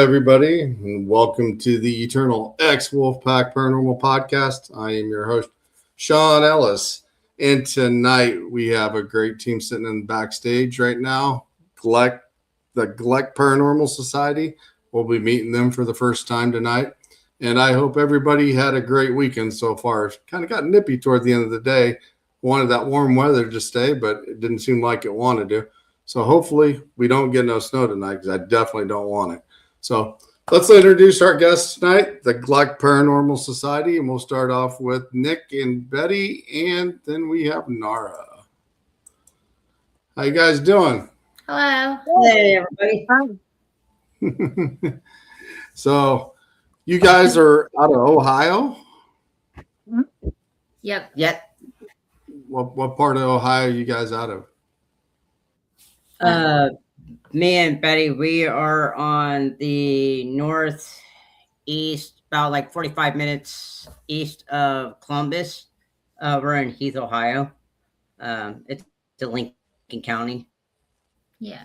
everybody, and welcome to the Eternal X Wolfpack Paranormal Podcast. I am your host, Sean Ellis, and tonight we have a great team sitting in the backstage right now. The Glick Paranormal Society. We'll be meeting them for the first time tonight, and I hope everybody had a great weekend so far. It kind of got nippy toward the end of the day. Wanted that warm weather to stay, but it didn't seem like it wanted to. So hopefully we don't get no snow tonight because I definitely don't want it. So let's introduce our guests tonight, the Glick Paranormal Society, and we'll start off with Nick and Betty, and then we have Nara. How you guys doing? Hello. Hey, everybody. So you guys are out of Ohio? Yep. What part of Ohio are you guys out of? Me and Betty, we are on the northeast, about like 45 minutes east of Columbus. We're in Heath, Ohio. It's in Lincoln County. Yeah.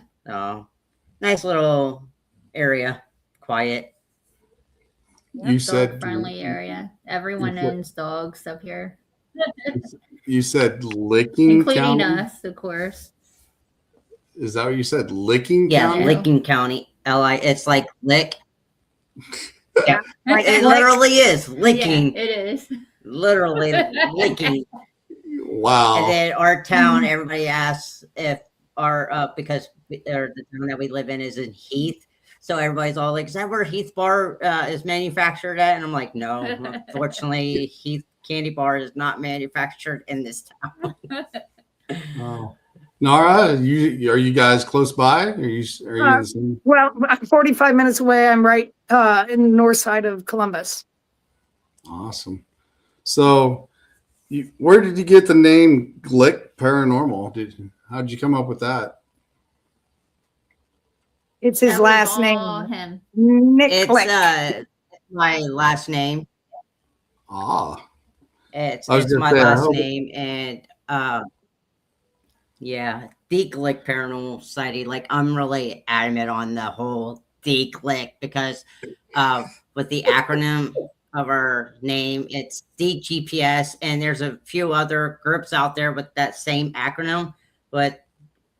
Nice little area, quiet. You said dog-friendly area. Everyone owns dogs up here. You said Licking Including County? us, of course. Is that what you said? Licking Yeah, County? Lincoln County. It's like lick. Yeah, It literally is licking. Yeah, it is. Literally licking. Wow. And then our town, everybody asks if because the town that we live in is in Heath. So everybody's all like, is that where Heath Bar is manufactured at? And I'm like, no, unfortunately, Heath Candy Bar is not manufactured in this town. Oh. Nara, are you guys close by? Are you in the same? Well, I'm 45 minutes away. I'm right in the north side of Columbus. Awesome. So, where did you get the name Glick Paranormal? How did you come up with that? It's his That was last all name. him. Nick It's Glick. my last name. It's It's my last name, and yeah, the Glick Paranormal Society. Like, I'm really adamant on the whole the Glick because with the acronym of our name, it's the GPS, and there's a few other groups out there with that same acronym. But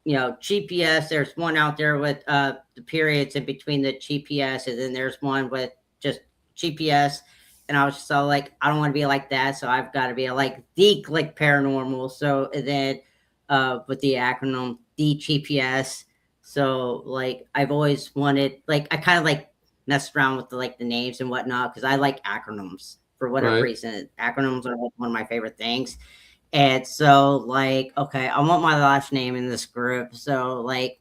GPS, there's one out there with the periods in between the GPS, and then there's one with just GPS. And I was just all like, I don't want to be like that, so I've got to be like the Glick Paranormal. So then with the acronym the GPS. So like I've always wanted, like I kind of like messed around with the names and whatnot because I like acronyms for whatever reason. Acronyms are like one of my favorite things. And so like, okay, I want my last name in this group. So like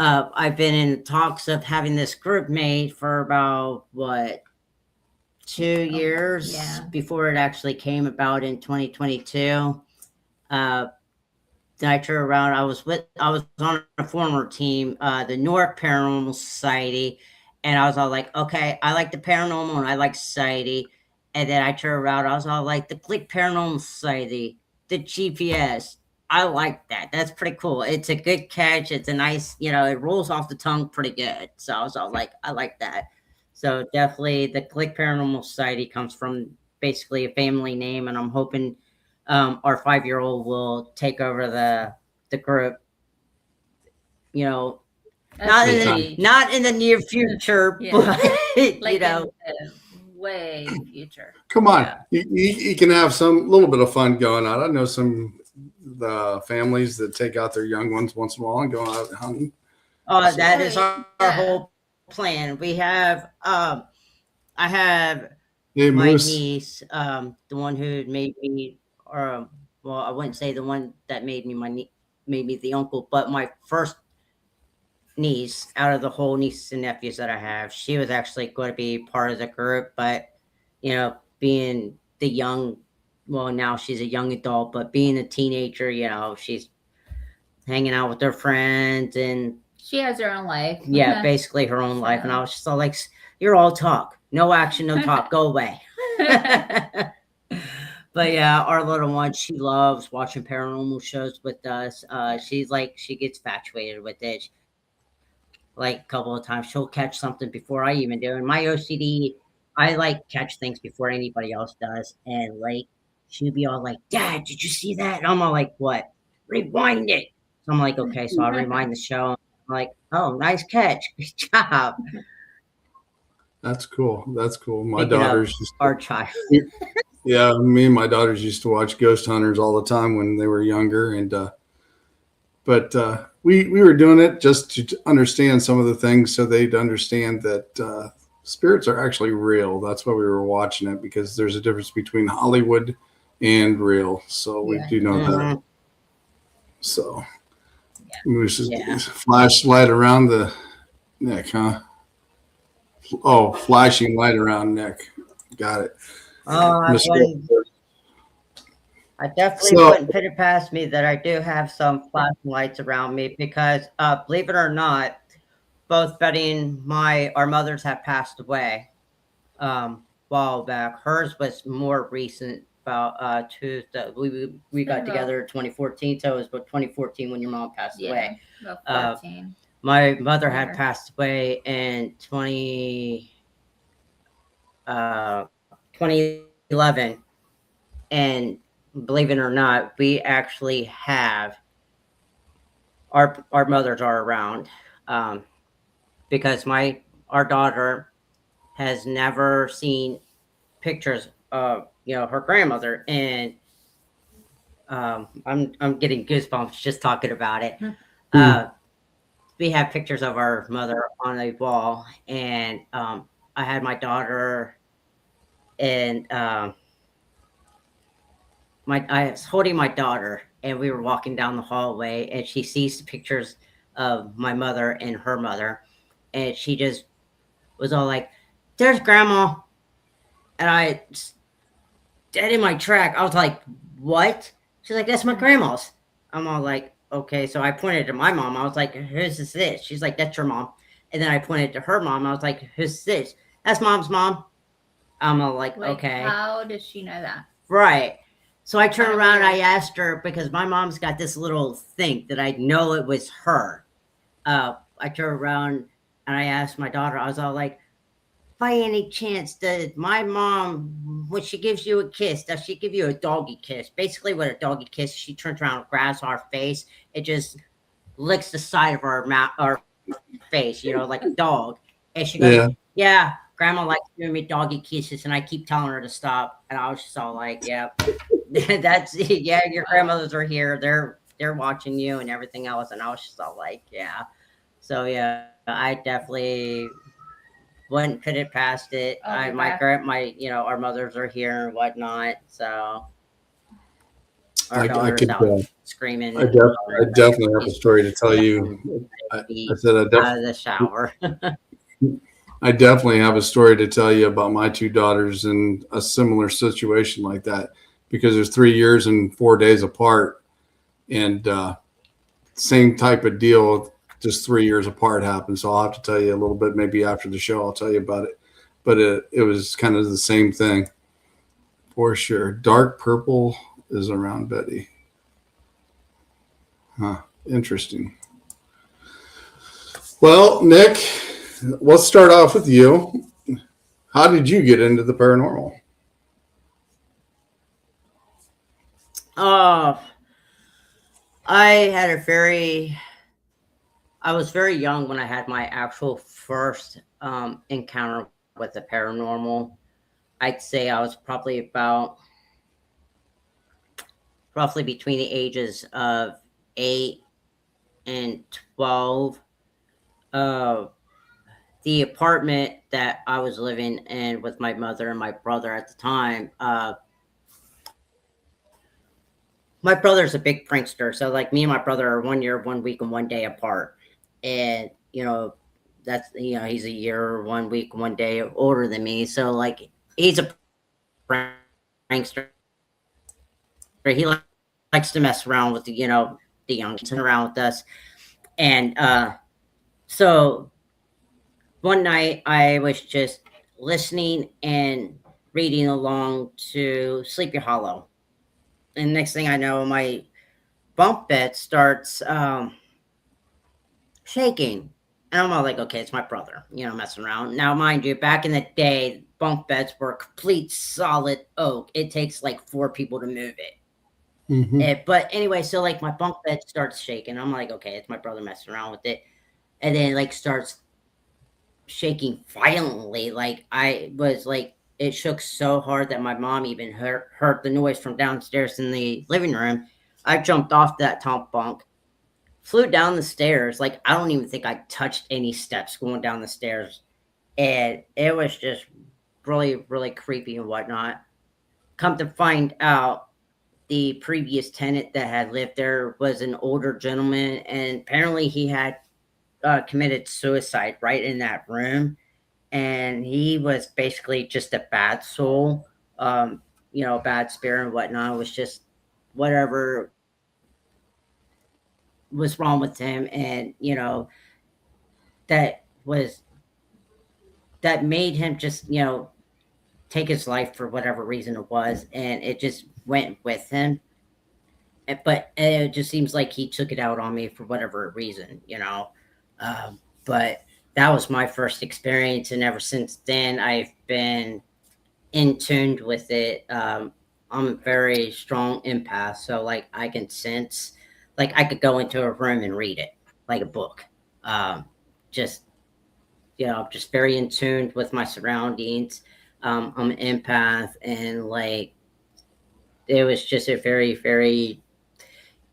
I've been in talks of having this group made for about 2 years before it actually came about in 2022. Then I turned around. I was on a former team, the North Paranormal Society, and I was all like, okay, I like the paranormal and I like society. And then I turned around. I was all like, the Glick Paranormal Society, the GPS. I like that. That's pretty cool. It's a good catch. It's a nice, it rolls off the tongue pretty good. So I was all like, I like that. So definitely the Glick Paranormal Society comes from basically a family name, and I'm hoping our 5-year-old will take over the group. Not in the near future, but like way future. Come on, you can have some little bit of fun going on. I know some the families that take out their young ones once in a while and go out hunting. That is our whole plan. We have I have my niece, the one who made me, or well, I wouldn't say the one that made me made me the uncle, but my first niece out of the whole nieces and nephews that I have, she was actually going to be part of the group, but being the young, well, now she's a young adult, but being a teenager, she's hanging out with her friends and she has her own life. Yeah, basically her own life. And I was just all like, you're all talk, no action, no talk, go away. But yeah, our little one, she loves watching paranormal shows with us. She gets infatuated with it. like a couple of times. She'll catch something before I even do. And my OCD, I like catch things before anybody else does. And like she'll be all like, "Dad, did you see that?" And I'm all like, "What?" "Rewind it." So I'm like, "Okay." So I rewind the show. I'm like, "Oh, nice catch. Good job." That's cool. That's cool. My Picking up daughters just our child. yeah, me and my daughters used to watch Ghost Hunters all the time when they were younger, and but we were doing it just to understand some of the things, so they'd understand that spirits are actually real. That's why we were watching it, because there's a difference between Hollywood and real. So we Yeah. do know that. Mhm. So Yeah. Moose's Yeah. flashlight around the neck, huh? Oh, flashing light around neck. Got it. Oh, Miss- I definitely So- wouldn't put it past me that I do have some flashing lights around me because, believe it or not, both Betty and our mothers have passed away while back. Hers was more recent, about we got About- together in 2014, so it was about 2014 when your mom passed Yeah, away. about 14. My mother had Later. passed away in 2011, and believe it or not, we actually have our mothers are around because our daughter has never seen pictures of her grandmother, and I'm getting goosebumps just talking about it. We have pictures of our mother on a wall, and I had my daughter, and I was holding my daughter, and we were walking down the hallway, and she sees the pictures of my mother and her mother, and she just was all like, "There's grandma," and I dead in my track. I was like, "What?" She's like, "That's my grandma's." I'm all like, "Okay." So I pointed to my mom. I was like, "Whose is this?" She's like, "That's your mom." And then I pointed to her mom. I was like, "Who's this?" "That's mom's mom." I'm all like, "Okay." How does she know that? Right. So I turned Kinda around and I weird. asked her, because my mom's got this little thing that I know it was her. I turned around and I asked my daughter, I was all like, "By any chance, does my mom, when she gives you a kiss, does she give you a doggy kiss?" Basically, what a doggy kiss, she turns around and grabs our face. It just licks the side of our mouth, our face, like a dog. And she goes, Yeah. "Yeah, grandma likes giving me doggy kisses," and I keep telling her to stop. And I was just all like, "Yeah, that's yeah, your grandmothers are here. They're watching you and everything else." And I was just all like, "Yeah." So yeah, I definitely wouldn't put it past it. I'll be My back. our mothers are here and whatnot. So our I daughter's could. out screaming. I definitely have a story to tell you. I said Out of the shower. I definitely have a story to tell you about my two daughters in a similar situation like that, because there's 3 years and 4 days apart, and same type of deal, just 3 years apart happened. So I'll have to tell you a little bit, maybe after the show, I'll tell you about it. But it was kind of the same thing for sure. Dark purple is around Betty. Huh. Interesting. Well, Nick, let's start off with you. How did you get into the paranormal? Oh, I was very young when I had my actual first encounter with the paranormal. I'd say I was probably about roughly between the ages of 8 and 12. The apartment that I was living in with my mother and my brother at the time, my brother's a big prankster. So like me and my brother are 1 year, 1 week, and 1 day apart. And, he's a year, 1 week, 1 day older than me. So like he's a prankster. He likes to mess around with the young kids around with us. And so one night I was just listening and reading along to Sleepy Hollow. And next thing I know, my bunk bed starts shaking. And I'm all like, okay, it's my brother, messing around. Now, mind you, back in the day, bunk beds were complete solid oak. It takes like 4 people to move it. Mhm. But anyway, so like my bunk bed starts shaking. I'm like, okay, it's my brother messing around with it. And then like starts shaking violently. Like I was like, it shook so hard that my mom even heard the noise from downstairs in the living room. I jumped off that top bunk, flew down the stairs. Like I don't even think I touched any steps going down the stairs. And it was just really, really creepy and whatnot. Come to find out, the previous tenant that had lived there was an older gentleman, and apparently he had committed suicide right in that room. And he was basically just a bad soul, bad spirit and whatnot. It was just whatever was wrong with him, and that was that made him just take his life for whatever reason it was, and it just went with him. But it just seems like he took it out on me for whatever reason. But that was my first experience, and ever since then, I've been in tuned with it. I'm a very strong empath, so like I can sense, like I could go into a room and read it like a book. Just just very in tune with my surroundings. I'm an empath, and like it was just a very, very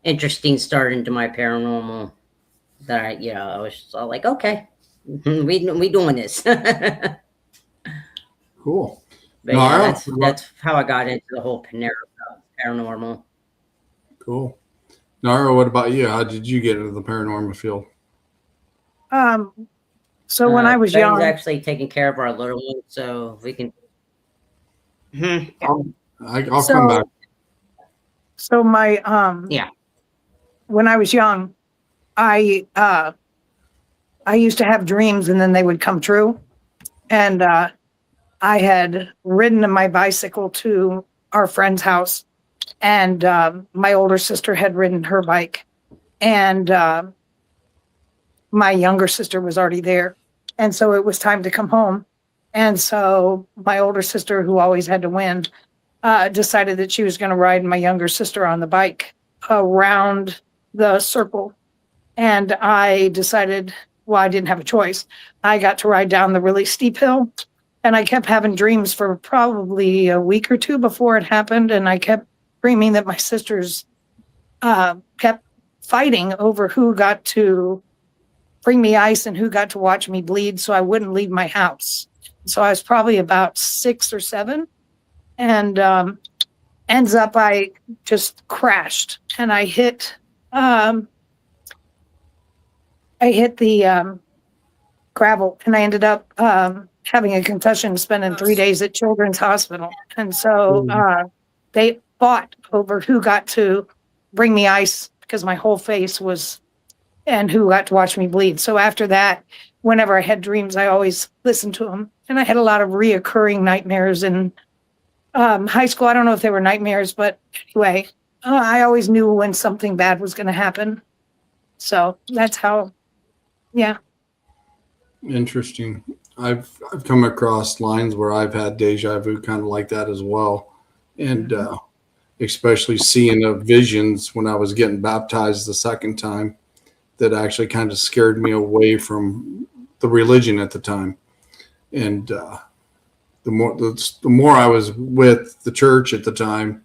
interesting start into my paranormal that I was just all like, okay, we doing this. But Cool. yeah, Nara, that's how I got into the whole paranormal. cool. Nara, what about you? How did you get into the paranormal field? Um, so when I was Betty's young, actually taking care of our little one, so we can. Hmm. I'll come back. so my Yeah. when I was young, I used to have dreams and then they would come true. And I had ridden my bicycle to our friend's house, and my older sister had ridden her bike, and my younger sister was already there. And so it was time to come home. And so my older sister, who always had to win, decided that she was going to ride my younger sister on the bike around the circle. And I decided, well, I didn't have a choice. I got to ride down the really steep hill. And I kept having dreams for probably a week or two before it happened. And I kept dreaming that my sisters kept fighting over who got to bring me ice and who got to watch me bleed so I wouldn't leave my house. So I was probably about 6 or 7. And ends up I just crashed and I hit the gravel, and I ended up having a concussion, spending 3 days at Children's Hospital. And so they fought over who got to bring me ice because my whole face was, and who got to watch me bleed. So after that, whenever I had dreams, I always listened to them. And I had a lot of reoccurring nightmares in high school. I don't know if they were nightmares, but anyway, I always knew when something bad was going to happen. So that's how, yeah. Interesting. I've come across lines where I've had deja vu kind of like that as well. And especially seeing the visions when I was getting baptized the second time that actually kind of scared me away from the religion at the time. And the more I was with the church at the time,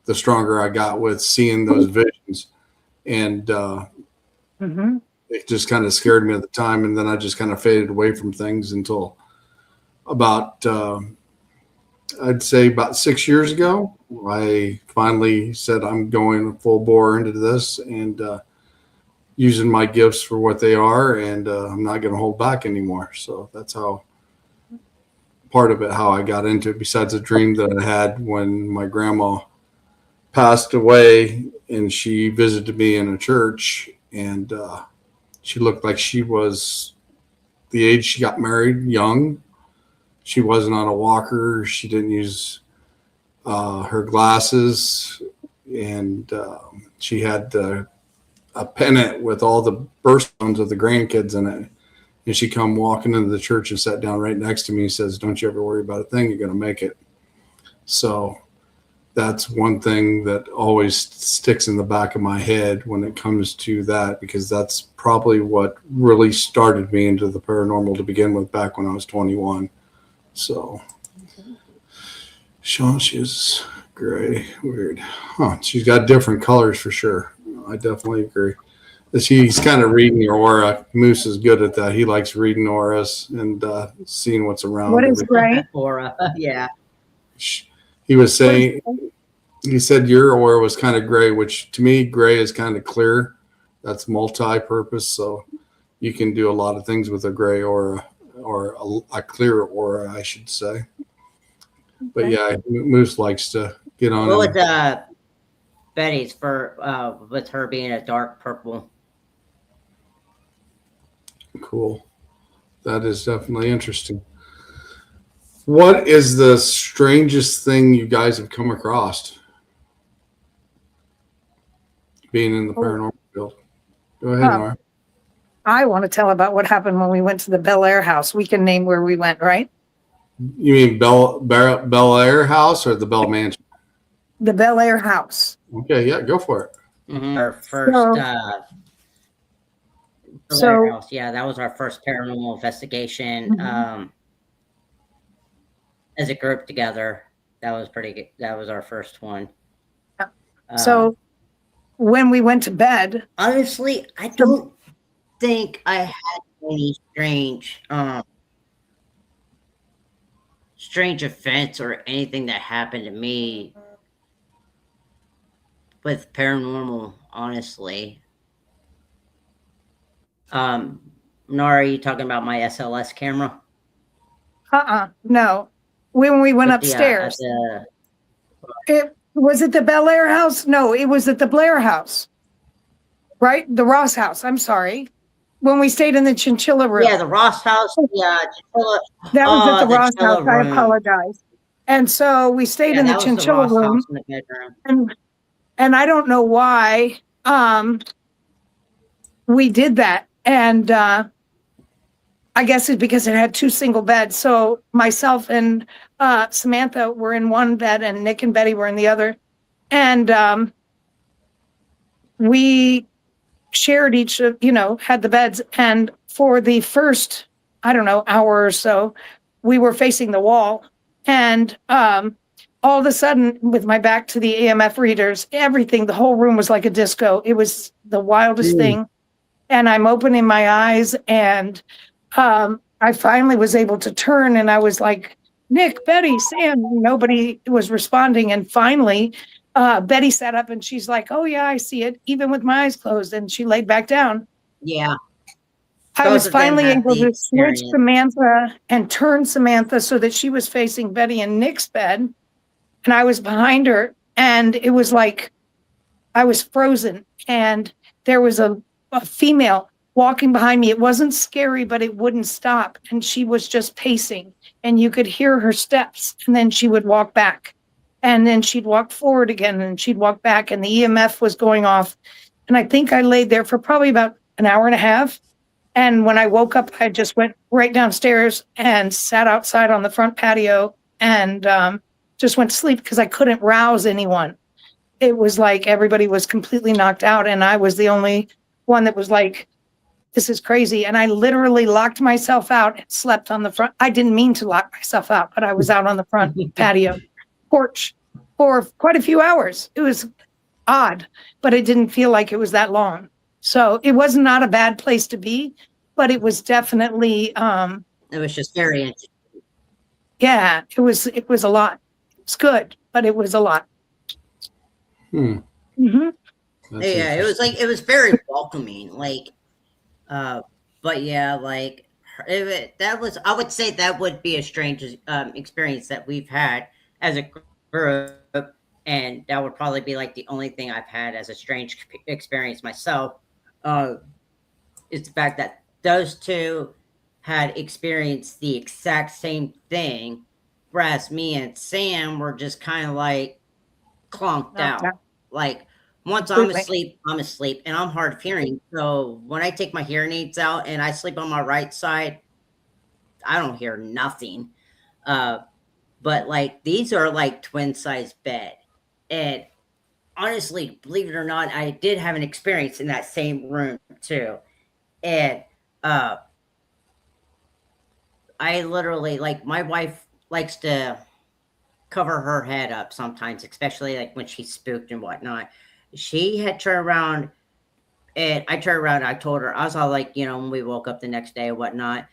the stronger I got with seeing those visions. And it just kind of scared me at the time. And then I just kind of faded away from things until about, I'd say about 6 years ago, I finally said, I'm going full bore into this and using my gifts for what they are. And I'm not going to hold back anymore. So that's how part of it, how I got into it, besides a dream that I had when my grandma passed away and she visited me in a church, and she looked like she was the age she got married, young. She wasn't on a walker. She didn't use her glasses, and she had a pennant with all the birthstones of the grandkids in it. And she come walking into the church and sat down right next to me and says, "Don't you ever worry about a thing. You're going to make it." So that's one thing that always sticks in the back of my head when it comes to that, because that's probably what really started me into the paranormal to begin with back when I was 21. So Sean, she's gray. Weird. Huh. She's got different colors for sure. I definitely agree. He's kind of reading your aura. Moose is good at that. He likes reading auras and seeing what's around. What is gray? Aura. Yeah. He was saying, he said your aura was kind of gray, which to me, gray is kind of clear. That's multi-purpose. So you can do a lot of things with a gray aura, or a clear aura, I should say. But yeah, Moose likes to get on. What was Betty's for with her being a dark purple? Cool. That is definitely interesting. What is the strangest thing you guys have come across being in the paranormal field? Go ahead, Nora. I want to tell about what happened when we went to the Bel Air house. We can name where we went, right? You mean Bel Air house or the Bell Mansion? The Bel Air house. Okay, yeah, go for it. Mm-hmm. Our first house. Yeah, that was our first paranormal investigation. As a group together. That was pretty good. That was our first one. So when we went to bed, honestly, I don't think I had any strange events or anything that happened to me with paranormal, honestly. Nara, are you talking about my SLS camera? no. When we went upstairs, was it the Bel Air house? No, it was at the Blair house, right? The Ross house. I'm sorry. When we stayed in the chinchilla room. Yeah, the Ross house. Yeah, chinchilla. That was at the Ross house. Room. I apologize. And so we stayed in the chinchilla room. In the bedroom. And I don't know why we did that. And I guess it's because it had two single beds. So myself and Samantha were in one bed and Nick and Betty were in the other. And we shared each of, had the beds. And for the first, hour or so, we were facing the wall. And all of a sudden, with my back to the EMF readers, the whole room was like a disco. It was the wildest thing. And I'm opening my eyes and I finally was able to turn and I was like, Nick, Betty, Sam, nobody was responding. And finally, Betty sat up and she's like, oh yeah, I see it, even with my eyes closed. And she laid back down. Yeah. I was finally able to switch Samantha and turn Samantha so that she was facing Betty and Nick's bed. And I was behind her. And it was like I was frozen. And there was a female walking behind me. It wasn't scary, but it wouldn't stop. And she was just pacing and you could hear her steps. And then she would walk back and then she'd walk forward again and she'd walk back and the EMF was going off. And I think I laid there for probably about an hour and a half. And when I woke up, I just went right downstairs and sat outside on the front patio and just went to sleep because I couldn't rouse anyone. It was like everybody was completely knocked out. And I was the only one that was like, this is crazy. And I literally locked myself out and slept on the front. I didn't mean to lock myself out, but I was out on the front patio porch for quite a few hours. It was odd, but it didn't feel like it was that long. So it was not a bad place to be, but it was definitely, it was just very interesting. Yeah, it was a lot. It's good, but it was a lot. Yeah, it was very welcoming. But yeah, I would say that would be a strange experience that we've had as a group, and that would probably be like the only thing I've had as a strange experience myself. Is the fact that those two had experienced the exact same thing, whereas me and Sam were just kind of like clunked out. Like once I'm asleep and I'm hard of hearing. So when I take my hearing aids out and I sleep on my right side, I don't hear nothing. But like these are like twin size bed. And honestly, believe it or not, I did have an experience in that same room too. And I literally, like, my wife likes to cover her head up sometimes, especially like when she's spooked and whatnot. She had turned around and I turned around and I told her, I was all like, when we woke up the next day and whatnot,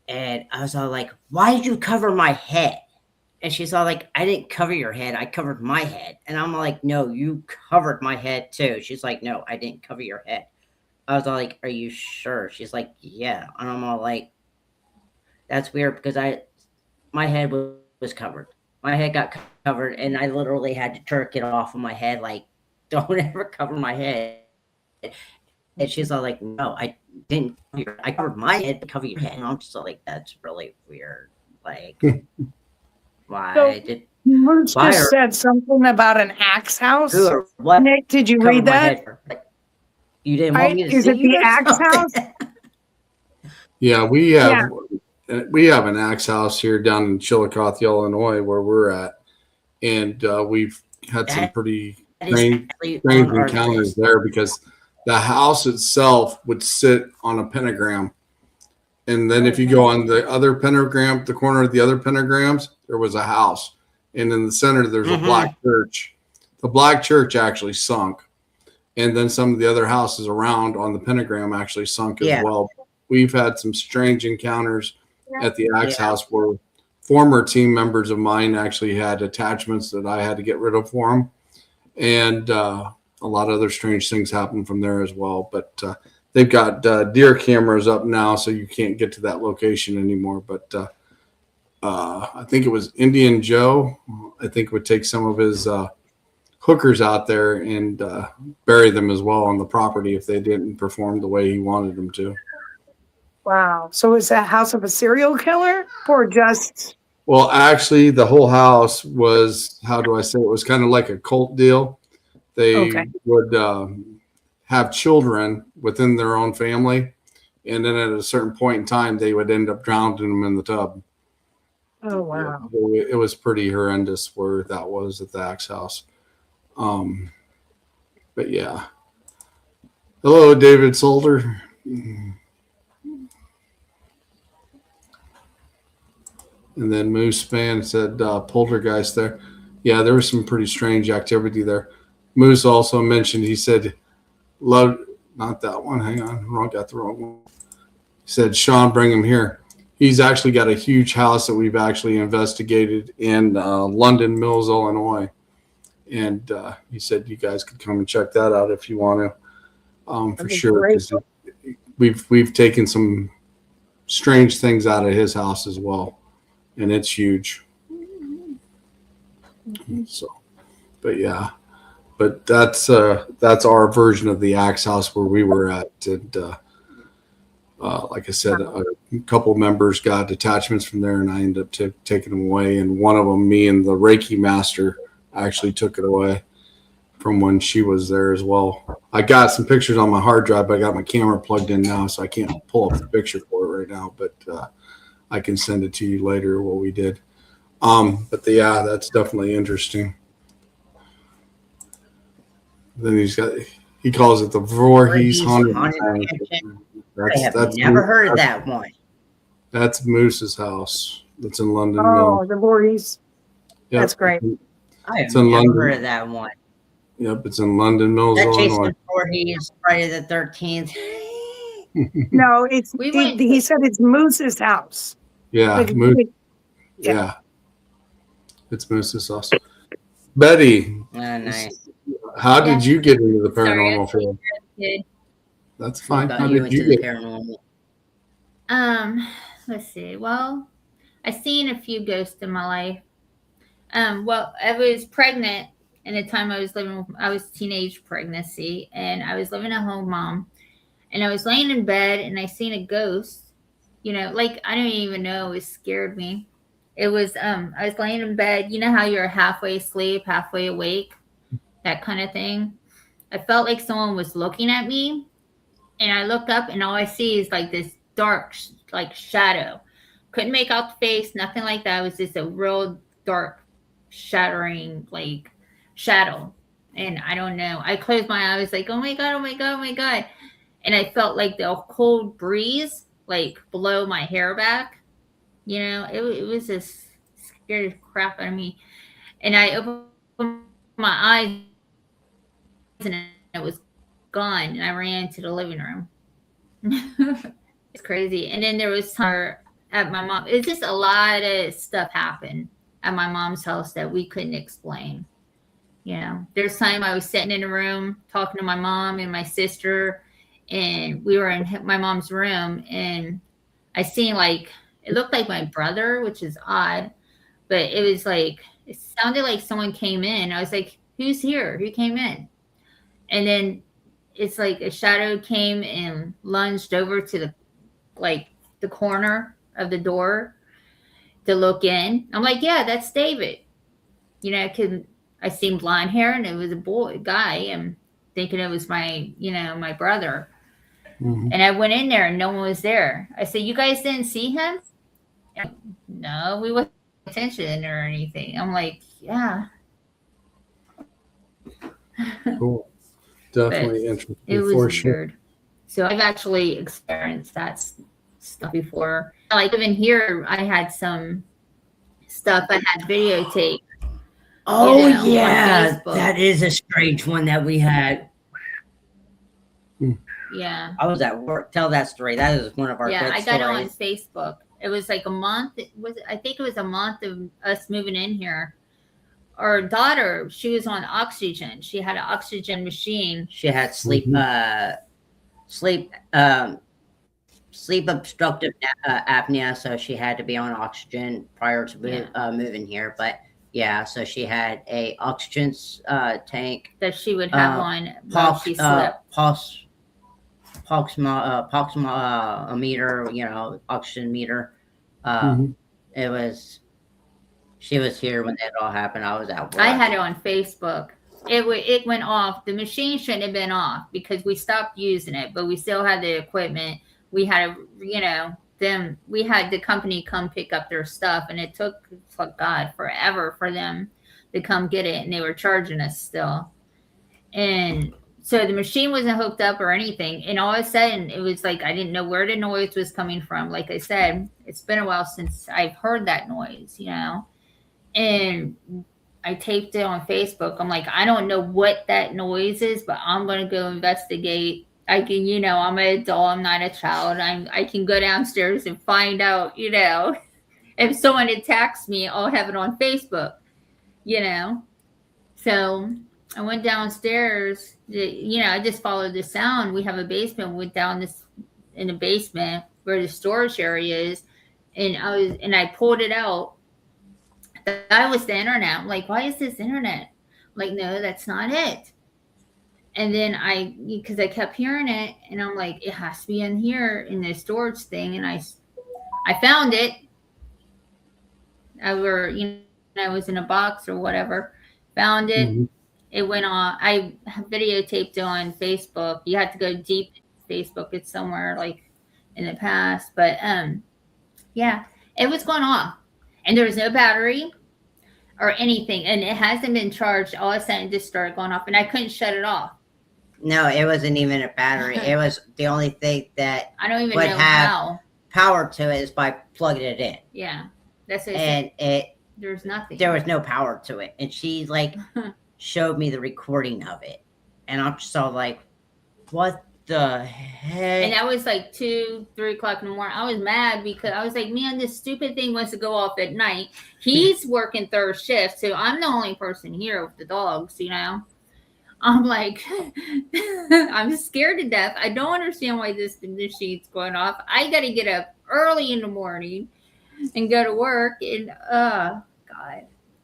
and I was all like, why did you cover my head? And she's all like, I didn't cover your head. I covered my head. And I'm like, no, you covered my head too. She's like, no, I didn't cover your head. I was all like, are you sure? She's like, yeah. And I'm all like, that's weird because my head was covered. My head got covered and I literally had to jerk it off of my head. Like, don't ever cover my head. And she's all like, no, I didn't. I covered my head to cover your head. And I'm just like, that's really weird. Like, why did Moose Why just are- said something about an axe house. who or what Nick, did you covered read my that? head for? Like, you didn't want me to Is see it the or axe something? house? Yeah, we have an axe house here down in Chillicothe, Illinois, where we're at, and we've had some pretty That is strange actually on our encounters list. there because the house itself would sit on a pentagram, and then if you go on the other pentagram, the corner of the other pentagrams, there was a house, and in the center there's a black church. The black church actually sunk, and then some of the other houses around on the pentagram actually sunk as well. We've had some strange encounters at the axe house where former team members of mine actually had attachments that I had to get rid of for them, and a lot of other strange things happen from there as well. But they've got deer cameras up now, so you can't get to that location anymore. But I think it was Indian Joe, I think, would take some of his hookers out there and bury them as well on the property if they didn't perform the way he wanted them to. Wow. So is that house of a serial killer or just? Well, actually, the whole house was, how do I say, it was kind of like a cult deal. They would have children within their own family, and then at a certain point in time, they would end up drowning them in the tub. Oh, wow. Yeah, it was pretty horrendous where that was at the axe house. But yeah. Hello, David Solder. And then Moose Fan said poltergeist there. Yeah, there was some pretty strange activity there. Moose also mentioned, he said, loved, not that one. Hang on. Got the wrong one. He said, Sean, bring him here. He's actually got a huge house that we've actually investigated in London Mills, Illinois. And he said you guys could come and check that out if you want to, for sure. We've taken some strange things out of his house as well. And it's huge. So, but yeah, but that's our version of the axe house where we were at. And like I said, a couple members got attachments from there, and I ended up taking them away. And one of them, me and the Reiki master, actually took it away from when she was there as well. I got some pictures on my hard drive, but I got my camera plugged in now, so I can't pull up the picture for it right now. But I can send it to you later what we did. But yeah, that's definitely interesting. Then he calls it the Voorhees Haunted Mansion. I have never heard of that one. That's Moose's house. That's in London. Oh, the Voorhees. Yep. That's great. I have never heard of that one. Yep, it's in London Mills, that Illinois. Jason Voorhees, Friday the 13th. No, he said it's Moose's house. Yeah, Moose. Yeah. It's Moose's house. Betty. Nice. How did you get into the paranormal field? That's fine. How did you get paranormal? Let's see. Well, I've seen a few ghosts in my life. Well, I was pregnant in the time I was teenage pregnancy, and I was living at home with Mom, and I was laying in bed and I seen a ghost. Like, I don't even know, it scared me. It was I was laying in bed, you know how you're halfway asleep, halfway awake, that kind of thing. I felt like someone was looking at me, and I looked up, and all I see is like this dark, like shadow. Couldn't make out the face, nothing like that. It was just a real dark, shattering like shadow. And I don't know. I closed my eyes, like, oh my god, oh my god, oh my god, and I felt like the cold breeze like blow my hair back. It was just scared the crap out of me. And I opened my eyes, and it was gone, and I ran to the living room. It's crazy. And then there was her at my mom. It's just a lot of stuff happened at my mom's house that we couldn't explain. There's time I was sitting in a room talking to my mom and my sister, and we were in my mom's room, and I seen like it looked like my brother, which is odd, but it sounded like someone came in. I was like, who's here? Who came in? And then it's like a shadow came and lunged over to the corner of the door to look in. I'm like, yeah, that's David. Because I seen blonde hair, and it was a guy, and thinking it was my brother. Mhm. And I went in there, and no one was there. I said, you guys didn't see him? And, no, we wasn't paying attention or anything. I'm like, yeah. Cool. Definitely interesting. It was for sure. weird. So I've actually experienced that stuff before. Like even here, I had some stuff I had videotaped. Oh on yeah, Facebook. that is a strange one that we had. Yeah. I was at work. Tell that story. That is one of our Yeah, good I got it on stories. Facebook. It was like a month. I think it was a month of us moving in here. Our daughter, she was on oxygen. She had an oxygen machine. She had sleep obstructive apnea, so she had to be on oxygen prior to moving here. But yeah, so she had a oxygen tank That she would have on while she slept. Pulse meter, oxygen meter. She was here when that all happened. I was at work. I had it on Facebook. It went off. The machine shouldn't have been off because we stopped using it, but we still had the equipment. We had we had the company come pick up their stuff, and it took, God, forever for them to come get it, and they were charging us still. And so the machine wasn't hooked up or anything, and all of a sudden it was like I didn't know where the noise was coming from. Like I said, it's been a while since I've heard that noise, and I taped it on Facebook. I'm like, I don't know what that noise is, but I'm going to go investigate. I can, I'm an adult. I'm not a child. I can go downstairs and find out, if someone attacks me, I'll have it on Facebook, So I went downstairs, I just followed the sound. We have a basement, went down in the basement where the storage area is. And I pulled it out. That was the internet. I'm like, why is this internet? I'm like, no, that's not it. And then because I kept hearing it, and I'm like, it has to be in here in the storage thing. And I found it. I was in a box or whatever. Found it. Mhm. It went on. I videotaped it on Facebook. You have to go deep in Facebook. It's somewhere like in the past, but yeah, it was going off, and there was no battery or anything, and it hasn't been charged. All of a sudden, it just started going off, and I couldn't shut it off. No, it wasn't even a battery. It was the only thing that I don't even would know have how. power to it is by plugging it in. Yeah, that's what I And said. There's nothing. there was no power to it. And she showed me the recording of it. And I'm just all like, what the heck? And that was like 2-3 o'clock in the morning. I was mad because I was like, man, this stupid thing wants to go off at night. He's working third shift, so I'm the only person here with the dogs, I'm like, I'm scared to death. I don't understand why this machine's going off. I got to get up early in the morning and go to work. And, God.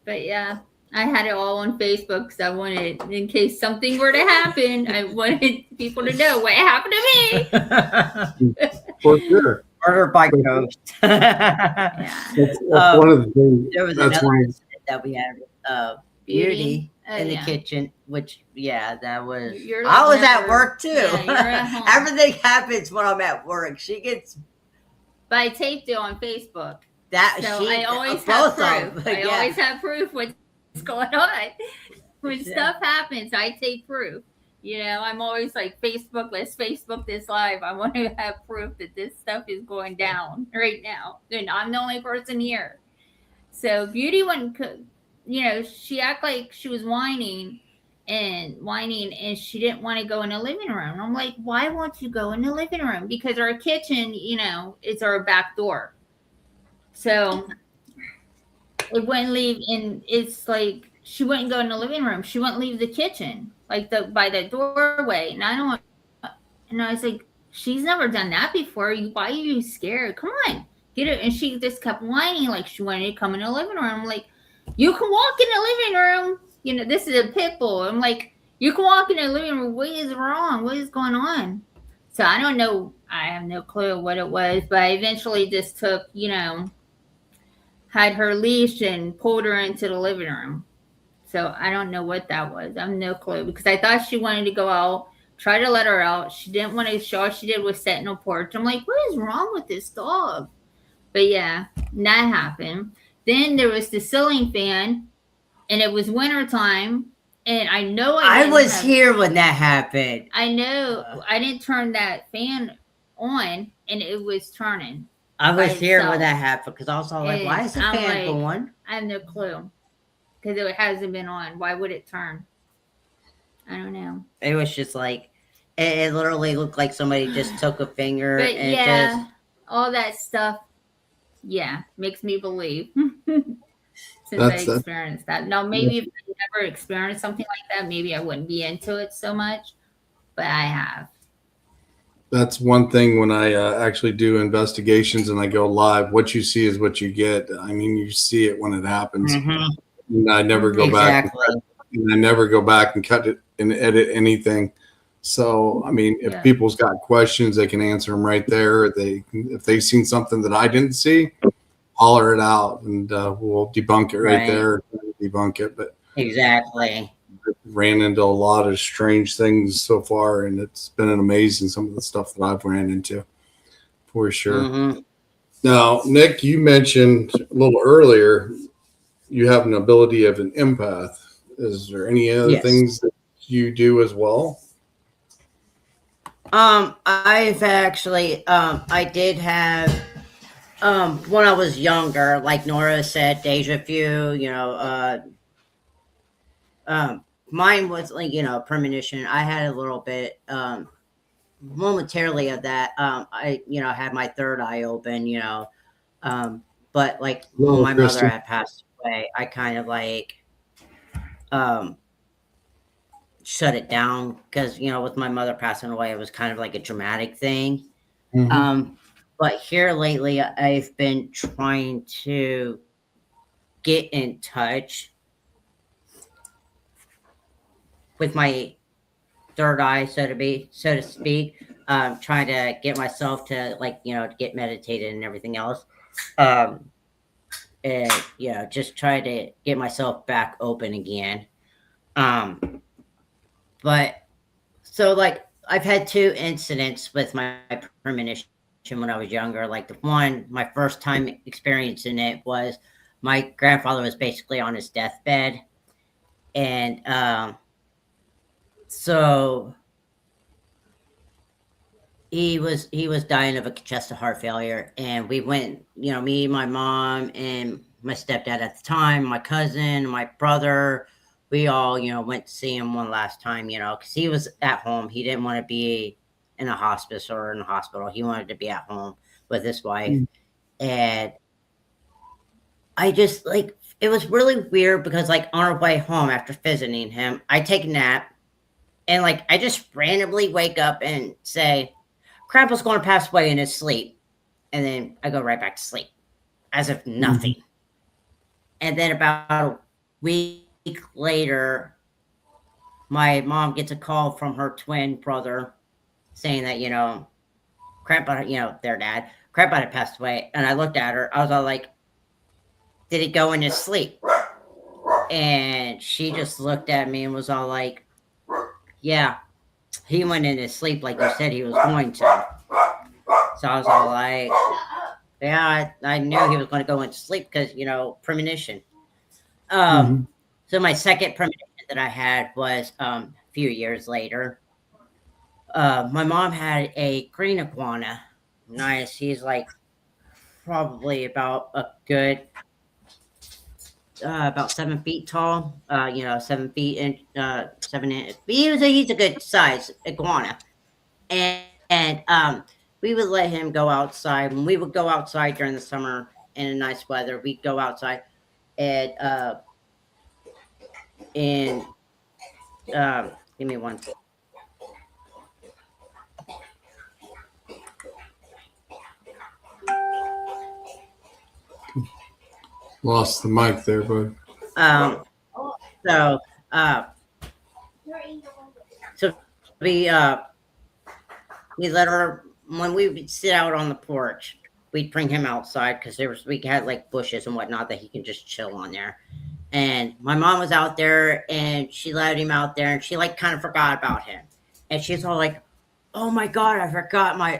But yeah, I had it all on Facebook because I wanted, in case something were to happen, I wanted people to know what happened to me. For sure. Murder by ghost. Yeah. That's one of the things. There was That's another why. incident that we had with Beauty. in the yeah. kitchen, which that was. You're I was letting at her- work too. Yeah, you're at home. Everything happens when I'm at work. She gets But I taped it on Facebook. that. So I always both have proof. of them. I always have proof what's going on. When Yeah. stuff happens, I take proof. You know, I'm always like, Facebook, let's Facebook this live. I want to have proof that this stuff is going down right now. And I'm the only person here. So Beauty went, you know, she acted like she was whining and she didn't want to go in the living room. I'm like, why won't you go in the living room? Because our kitchen, you know, is our back door. So it wouldn't leave, and it's like she wouldn't go in the living room. She wouldn't leave the kitchen, like by the doorway. And I don't. And I was like, she's never done that before. Why are you scared? Come on, get it. And she just kept whining like she wanted to come in the living room. I'm like, you can walk in the living room. You know, this is a pit bull. I'm like, you can walk in the living room. What is wrong? What is going on? So I don't know. I have no clue what it was, but I eventually just took, you know, had her leash and pulled her into the living room. So I don't know what that was. I have no clue because I thought she wanted to go out, try to let her out. She didn't want to show. All she did was sit in the porch. I'm like, what is wrong with this dog? But yeah, that happened. Then there was the ceiling fan, and it was wintertime. And I know I was here when that happened. I know I didn't turn that fan on, and it was turning. I was by here when itself. that happened because I was all like, And why is the I'm fan like- going? I have no clue because it hasn't been on. Why would it turn? I don't know. It was just like, it literally looked like somebody just took a finger But and yeah, just. all that stuff, makes me believe. Since I That's- experienced that. Now, maybe if I never experienced something like that, maybe I wouldn't be into it so much. But I have. That's one thing when I actually do investigations and I go live. What you see is what you get. I mean, you see it when it happens. Mhm. And I never go back. Exactly. And I never go back and cut it and edit anything. So, I mean, if Yeah. people's got questions, they can answer them right there. If they've seen something that I didn't see, holler it out, and we'll debunk it right Right. there. Debunk it, but Exactly. ran into a lot of strange things so far, and it's been an amazing some of the stuff that I've ran into, for sure. Mhm. Now, Nick, you mentioned a little earlier you have an ability of an empath. Is there any other Yes. things that you do as well? I've actually, I did have, when I was younger, like Nora said, deja vu, mine was like, premonition. I had a little bit, momentarily of that. I, had my third eye open, but like Hello, when my Kristen. mother had passed away, I kind of like, shut it down because with my mother passing away, it was kind of like a dramatic thing. Mhm. But here lately, I've been trying to get in touch with my third eye, so to speak. Trying to get myself to get meditated and everything else. And just try to get myself back open again. But so like I've had 2 incidents with my premonition when I was younger. Like the one, my first time experiencing it was my grandfather was basically on his deathbed. And so he was dying of a congestive heart failure. And we went, me, my mom, and my stepdad at the time, my cousin, my brother, we all, went to see him one last time, because he was at home. He didn't want to be in a hospice or in a hospital. He wanted to be at home with his wife. And I just it was really weird because on our way home after visiting him, I take a nap and I just randomly wake up and say, Grandpa's going to pass away in his sleep. And then I go right back to sleep as if nothing. And then about a week later, my mom gets a call from her twin brother saying that, Grandpa, their dad, Grandpa had passed away. And I looked at her. I was all like, did he go in his sleep? And she just looked at me and was all like, yeah, he went in his sleep like you said he was going to. So I was all like, yeah, I knew he was going to go into sleep because, premonition. Mhm. So my second premonition that I had was a few years later. My mom had a green iguana. Nice. He's like probably about a good about 7 feet tall. 7 feet and 7 inch. He's a good size iguana, and we would let him go outside. When we would go outside during the summer in a nice weather, we'd go outside and give me one. Lost the mic there, bud. Um, so so we let her when we would sit out on the porch. We'd bring him outside because we had like bushes and whatnot that he can just chill on there. And my mom was out there and she let him out there and she like kind of forgot about him. And she's all like, oh my God, I forgot I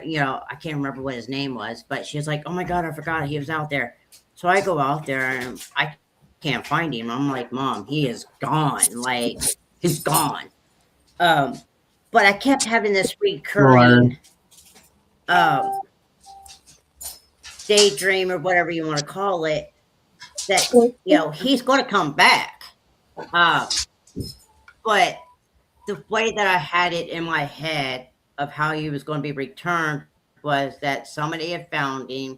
can't remember what his name was, but she was like, oh my God, I forgot he was out there. So I go out there and I can't find him. I'm like, Mom, he is gone. Like, he's gone. But I kept having this recurring daydream or whatever you want to call it that he's going to come back. But the way that I had it in my head of how he was going to be returned was that somebody had found him,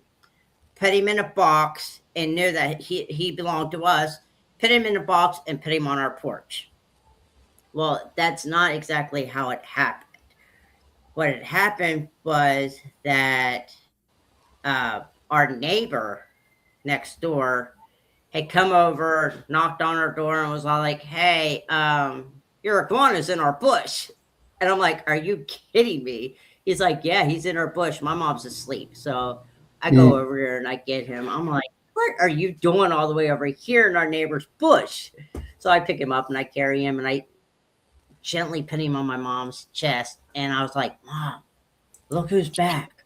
put him in a box, and knew that he belonged to us, put him in a box, and put him on our porch. Well, that's not exactly how it happened. What had happened was that our neighbor next door had come over, knocked on our door, and was all like, hey, your iguana's in our bush. And I'm like, are you kidding me? He's like, yeah, he's in our bush. My mom's asleep. So I go over here and I get him. I'm like, what are you doing all the way over here in our neighbor's bush? So I pick him up and I carry him and I gently put him on my mom's chest. And I was like, Mom, look who's back.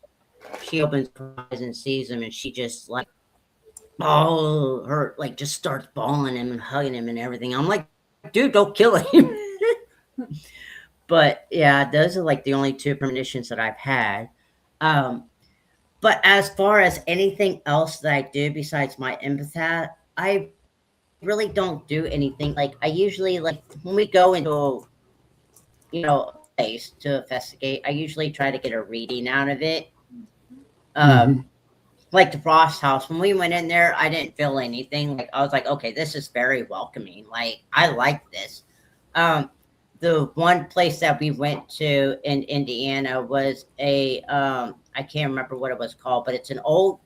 She opens her eyes and sees him and she just like, just starts bawling him and hugging him and everything. I'm like, dude, don't kill him. But yeah, those are like the only two premonitions that I've had. But as far as anything else that I do besides my empath, I really don't do anything. Like I usually like when we go into place to investigate, I usually try to get a reading out of it. Like the Frost House, when we went in there, I didn't feel anything. Like I was like, okay, this is very welcoming. Like I like this. The one place that we went to in Indiana was I can't remember what it was called, but it's an old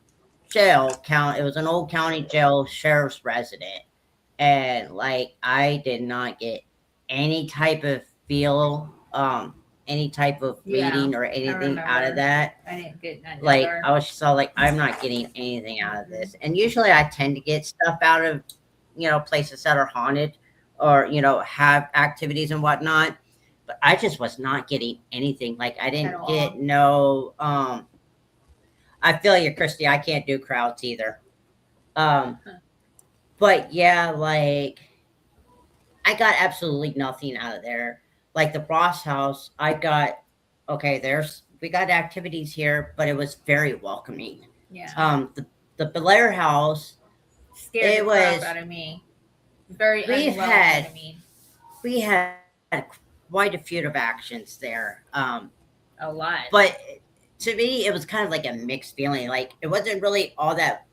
it was an old county jail sheriff's resident. And like I did not get any type of feel, any type of reading or anything out of that. I didn't get none. Like I was just all like, I'm not getting anything out of this. And usually I tend to get stuff out of, places that are haunted or, have activities and whatnot. But I just was not getting anything. Like I didn't get no, I feel you, Christy. I can't do crowds either. But yeah, like I got absolutely nothing out of there. Like the Frost House, I got, we got activities here, but it was very welcoming. Yeah. The Belair House, Scared the crap out of me. Very unwelcoming. We had quite a few of actions there. A lot. But to me, it was kind of like a mixed feeling. Like it wasn't really all that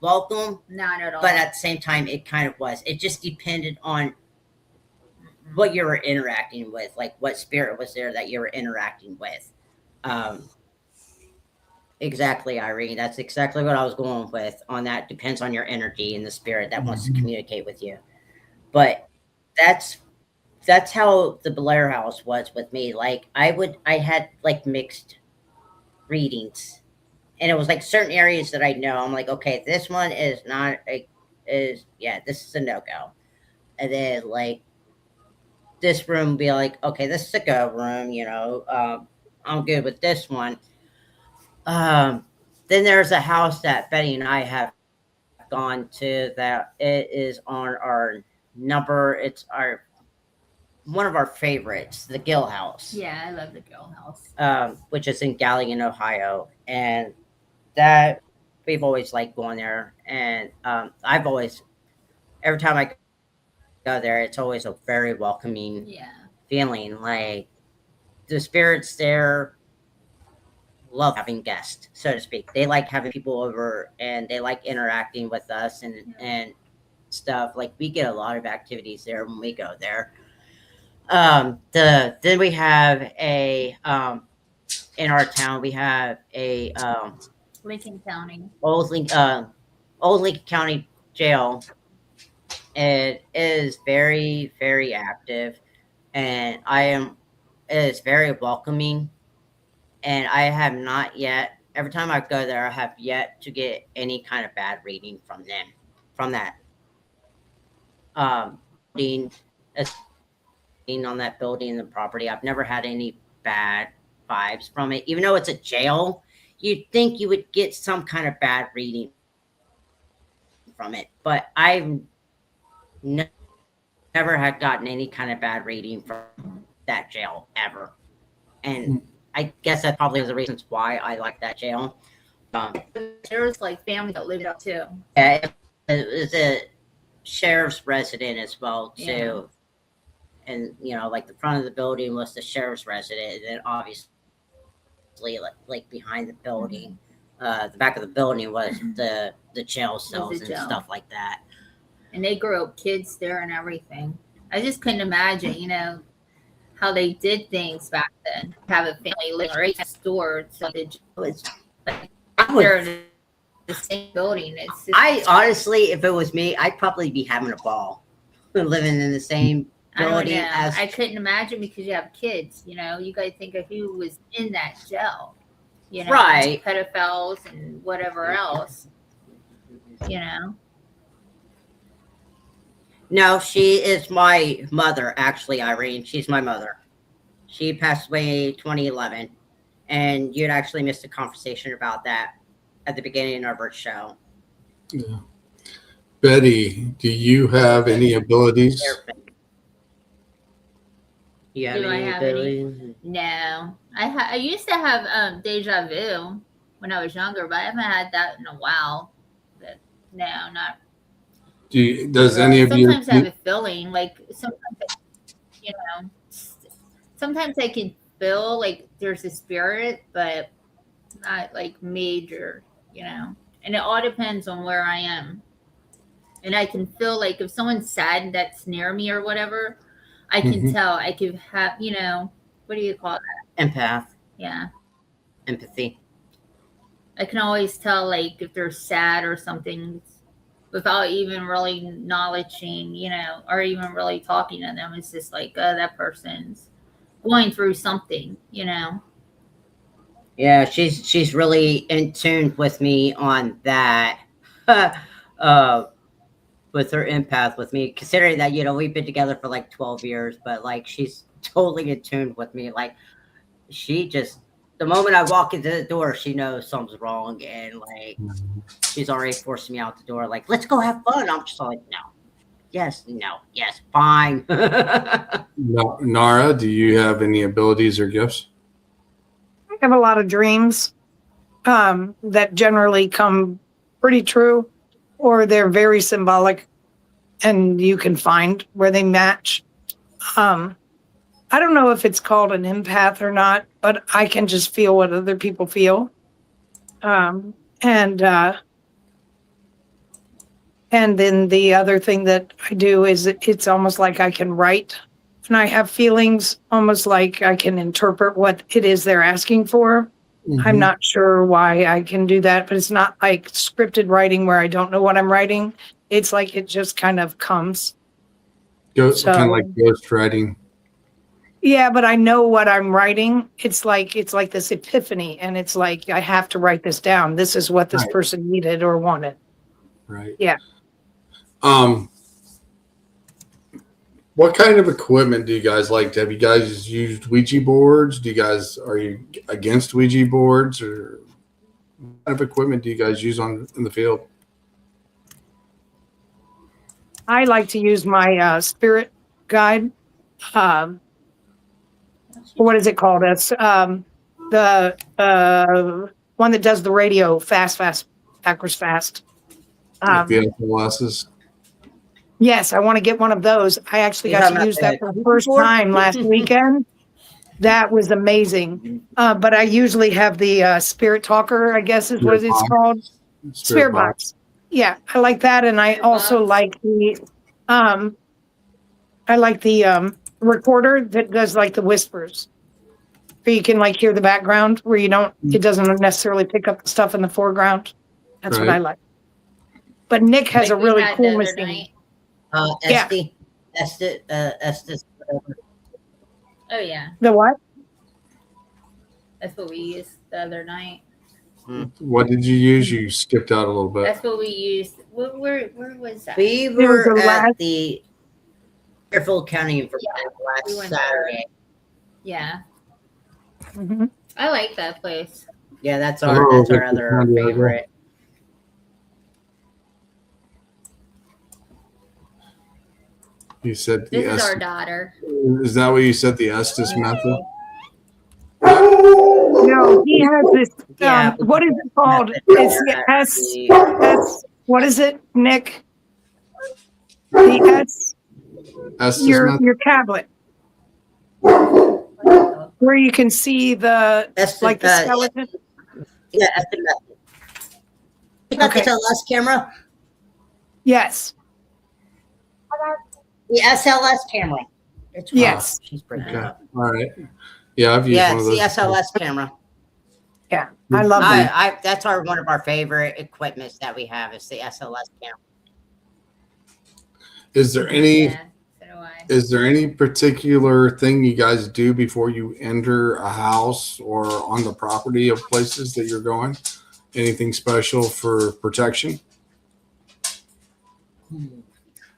welcome. Not at all. But at the same time, it kind of was. It just depended on what you were interacting with, like what spirit was there that you were interacting with. Exactly, Irene. That's exactly what I was going with on that. Depends on your energy and the spirit that wants to communicate with you. But that's how the Blair House was with me. Like I had like mixed readings. And it was like certain areas that I know. I'm like, okay, this one is not this is a no-go. and then like this room be like, okay, this is a go room, I'm good with this one. Then there's a house that Betty and I have gone to that it is on our number. It's our one of our favorites, the Gill House. Yeah, I love the Gill House. Which is in Galligan, Ohio, and that we've always liked going there. And I've always, every time I go there, it's always a very welcoming feeling. Like the spirits there love having guests, so to speak. They like having people over, and they like interacting with us and stuff. Like we get a lot of activities there when we go there. Then we have a in our town we have a Lincoln County. Old Lincoln County Jail. It is very, very active, and it is very welcoming. And I have not yet, every time I go there, I have yet to get any kind of bad reading from them, from that being on that building and the property. I've never had any bad vibes from it. Even though it's a jail, you'd think you would get some kind of bad reading from it. But I've never had gotten any kind of bad reading from that jail ever. And I guess that probably was the reasons why I like that jail. There's like family that lived up too. Yeah, it was a sheriff's resident as well too. Yeah. And like the front of the building was the sheriff's resident, and then obviously like behind the building, the back of the building was the jail cells and stuff like that. And they grew up kids there and everything. I just couldn't imagine, how they did things back then. Have a family living right next door, so the jail was like they're in the same building. It's just, Honestly, if it was me, I'd probably be having a ball living in the same building. I couldn't imagine because you have kids. You guys think of who was in that jail. Right? Pedophiles and whatever else. No, she is my mother, actually, Irene. She's my mother. She passed away 2011. And you'd actually missed a conversation about that at the beginning of our show. Yeah. Betty, do you have any abilities? Do I have any? No. I used to have deja vu when I was younger, but I haven't had that in a while. But no, not. Does any of you? Sometimes I have a feeling like sometimes I can feel like there's a spirit, but not like major, and it all depends on where I am. And I can feel like if someone's sad that's near me or whatever, I can tell. I could have, what do you call that? Empath. Yeah. Empathy. I can always tell like if they're sad or something without even really acknowledging, or even really talking to them. It's just like, oh, that person's going through something, Yeah, she's really in tune with me on that. With her empath with me, considering that, we've been together for like 12 years, but like she's totally in tune with me. Like she just, the moment I walk into the door, she knows something's wrong, and like she's already forcing me out the door. Like, let's go have fun. I'm just like, no, yes, fine. Nara, do you have any abilities or gifts? I have a lot of dreams that generally come pretty true, or they're very symbolic, and you can find where they match. I don't know if it's called an empath or not, but I can just feel what other people feel. And then the other thing that I do is it's almost like I can write, and I have feelings almost like I can interpret what it is they're asking for. I'm not sure why I can do that, but it's not like scripted writing where I don't know what I'm writing. It's like it just kind of comes. Kind of like ghost writing. Yeah, but I know what I'm writing. It's like this epiphany, and it's like I have to write this down. This is what this person needed or wanted. Right. Yeah. What kind of equipment do you guys like? Have you guys used Ouija boards? Are you against Ouija boards, or what kind of equipment do you guys use in the field? I like to use my spirit guide. Um, what is it called? It's the one that does the radio fast, backwards, fast. Like the SLSs? Yes, I want to get one of those. I actually You got talking to about use that the for the first board? time last weekend. That was amazing. But I usually have the spirit talker, I guess is what Spirit it's box. called. Spirit Spirit box. Yeah, I like that, and I also box. like um the recorder that does like the whispers. Where you can like hear the background where it doesn't necessarily pick up the stuff in the foreground. That's what I Right. like. But Nick has Like a we really had cool the other machine. night. Yeah. Estes, whatever. Oh yeah, The what? that's what we used the other night. What did you use? You skipped out a little bit. That's what we used. Where was that? We There was were a at last- the Fairfield County for last we went Saturday. Yeah, Mhm. I like that place. Yeah, that's Oh, our that's other San Diego. favorite. You said the This is our Estes. daughter. Is that what you said? The Estes method? No, he has this. Yeah, What is it called? method It's there the at S. the- S. What is it, Nick? The S. Estes Your method. tablet where you can see the Estes, like the skeleton. Yeah, Estes method. You got Okay. the SLS camera? Yes. The SLS camera. It's fine. Yes. She's bringing it Okay. up. All right. Yeah, I've used Yeah, one of it's those. the SLS camera. Yeah, I love that. That's one of our favorite equipments that we have is the SLS camera. Is there any? Yeah, so do I. Is there any particular thing you guys do before you enter a house or on the property of places that you're going? Anything special for protection?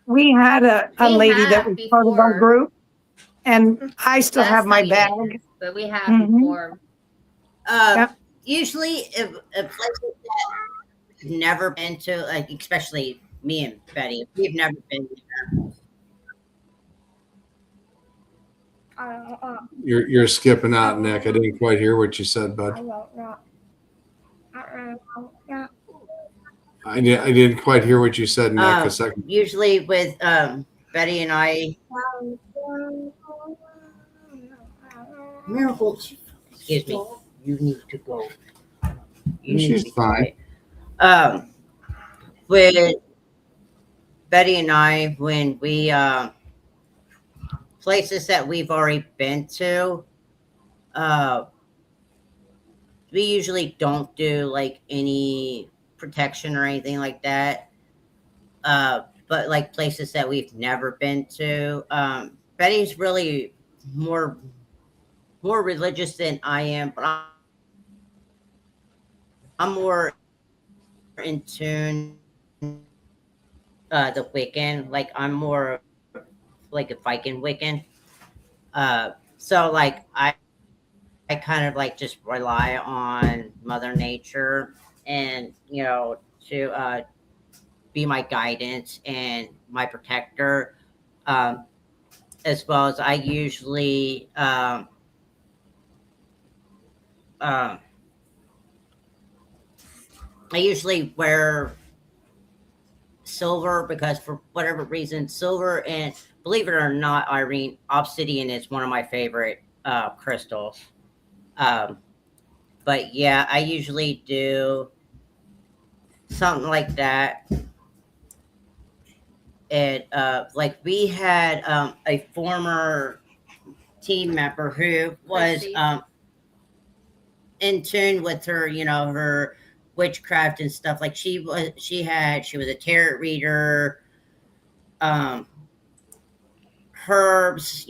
We had a We lady that have was part of our before. group, and I still Last have my night, bag. but we have Mhm. before. Yep. Usually, if places that we've never been to, like especially me and Betty, we've never been there. You're skipping out, Nick. I didn't quite hear what you said, bud. I didn't quite hear what you said, Nick. A second. Usually with Betty and I, Miracle, excuse me, you need to go. You need She's to be fine. quiet. With Betty and I, when we places that we've already been to, we usually don't do like any protection or anything like that. But like places that we've never been to, Betty's really more religious than I am, but I'm more in tune. The Wiccan, like I'm more like a Viking Wiccan. So like I kind of like just rely on Mother Nature and to be my guidance and my protector, as well as I usually wear silver because for whatever reason, silver, and believe it or not, Irene, obsidian is one of my favorite crystals. But yeah, I usually do something like that. And like we had a former team member who was Chrissy. In tune with her, her witchcraft and stuff. Like she was a tarot reader, herbs,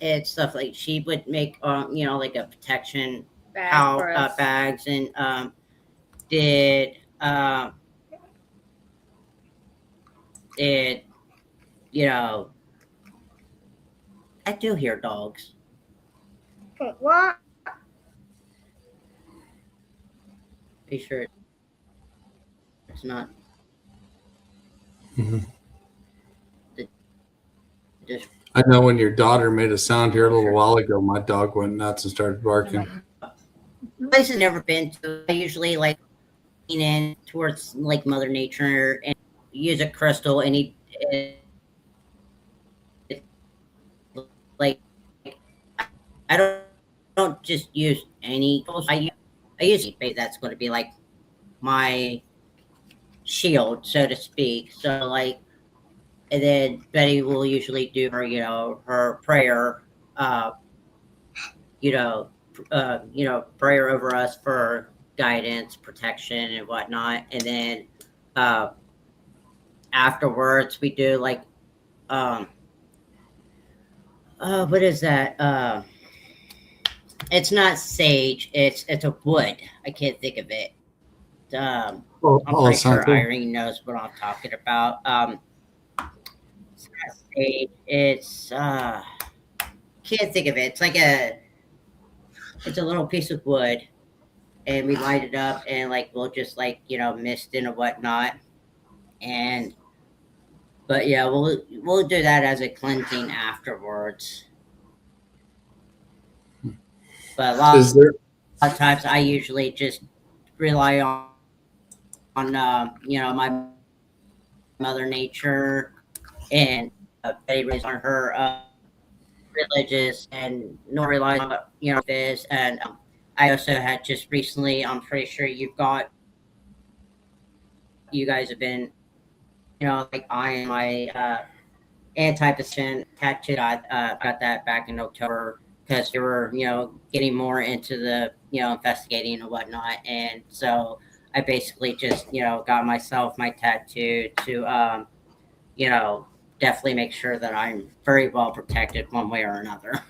and stuff. Like she would make like a protection Bag for us. bags, and did it I do hear dogs. Okay, what? Be sure it's not Mhm. just I know when your daughter made a sound here a little while ago, my dog went nuts and started barking. place I've never been to. I usually like lean in towards like Mother Nature and use a crystal. And like I don't just use any tools. I use that's going to be like my shield, so to speak. So like, and then Betty will usually do her, her prayer, uh, prayer over us for guidance, protection, and whatnot. And then uh, afterwards, we do like, um, what is that? It's not sage. It's a wood. I can't think of it. Oh, I'm Palo pretty sure Santo. Irene knows what I'm talking about. It's not sage. It's can't think of it. It's a little piece of wood, and we light it up, and like we'll just like mist and whatnot, and but yeah, we'll do that as a cleansing afterwards. But Is there? a lot of times, I usually just rely on my Mother Nature and Betty on her religious and nor rely on this. And I also had just recently. I'm pretty sure you guys have been like I am my anti-possession tattoo. I got that back in October because they were getting more into the investigating and whatnot, and so I basically just got myself my tattoo to definitely make sure that I'm very well protected one way or another.